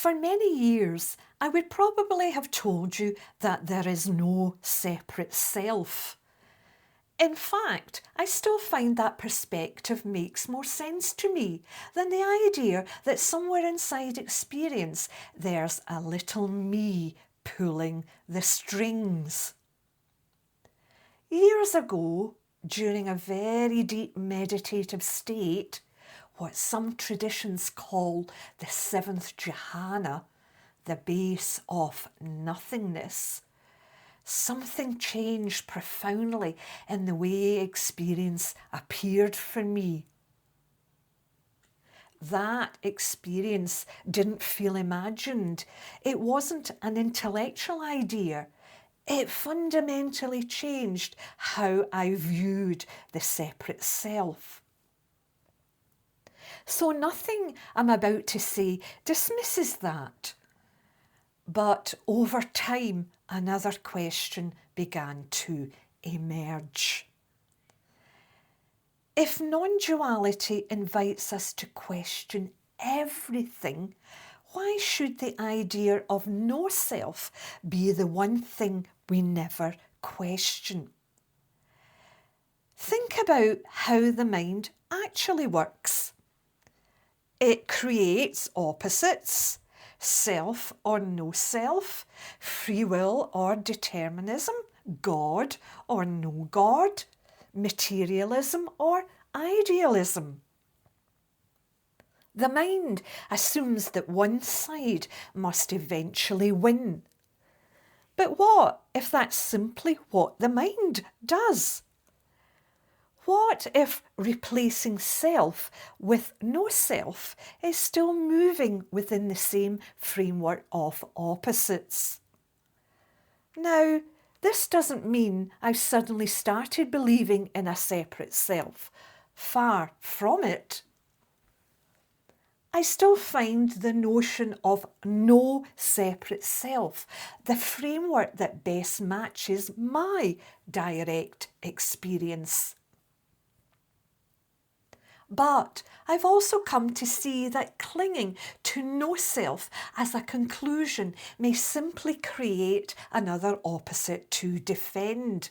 For many years, I would probably have told you that there is no separate self. In fact, I still find that perspective makes more sense to me than the idea that somewhere inside experience there's a little me pulling the strings. Years ago, during a very deep meditative state, what some traditions call the seventh jhāna, the base of nothingness, something changed profoundly in the way experience appeared for me. That experience didn't feel imagined. It wasn't an intellectual idea. It fundamentally changed how I viewed the separate self. So nothing I'm about to say dismisses that. But over time, another question began to emerge. If non-duality invites us to question everything, why should the idea of no self be the one thing we never question? Think about how the mind actually works. It creates opposites, self or no self, free will or determinism, God or no God, materialism or idealism. The mind assumes that one side must eventually win. But what if that's simply what the mind does? What if replacing self with no self is still moving within the same framework of opposites? Now, this doesn't mean I've suddenly started believing in a separate self. Far from it. I still find the notion of no separate self the framework that best matches my direct experience. But I've also come to see that clinging to no self as a conclusion may simply create another opposite to defend.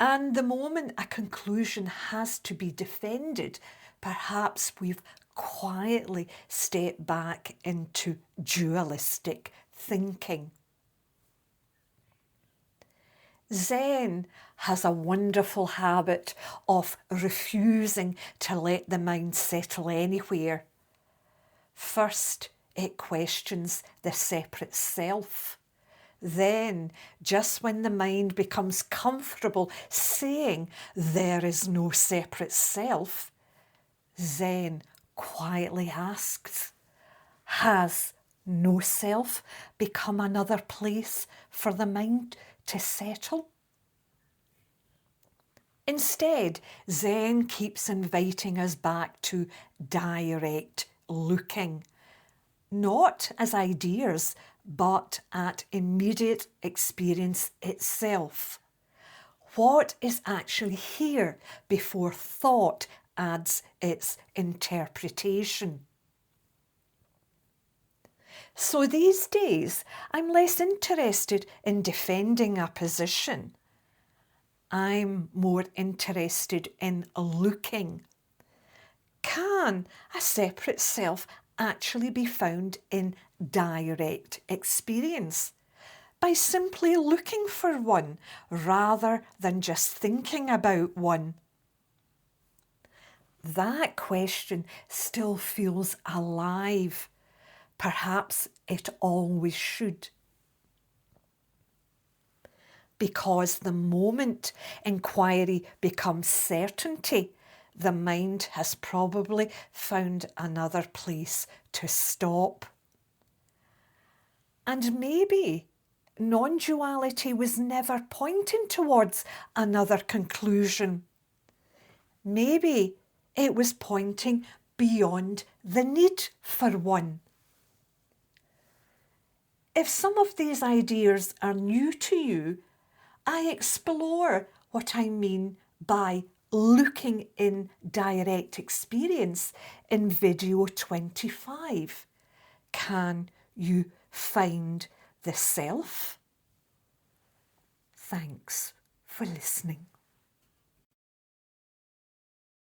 And the moment a conclusion has to be defended, perhaps we've quietly stepped back into dualistic thinking. Zen has a wonderful habit of refusing to let the mind settle anywhere. First, it questions the separate self. Then, just when the mind becomes comfortable saying there is no separate self, Zen quietly asks, has no self become another place for the mind to settle? Instead, Zen keeps inviting us back to direct looking, not as ideas, but at immediate experience itself. What is actually here before thought adds its interpretation? So these days, I'm less interested in defending a position. I'm more interested in looking. Can a separate self actually be found in direct experience by simply looking for one rather than just thinking about one? That question still feels alive. Perhaps it always should. Because the moment inquiry becomes certainty, the mind has probably found another place to stop. And maybe non-duality was never pointing towards another conclusion. Maybe it was pointing beyond the need for one. If some of these ideas are new to you, I explore what I mean by looking in direct experience in video 25. can you find the self? Thanks for listening.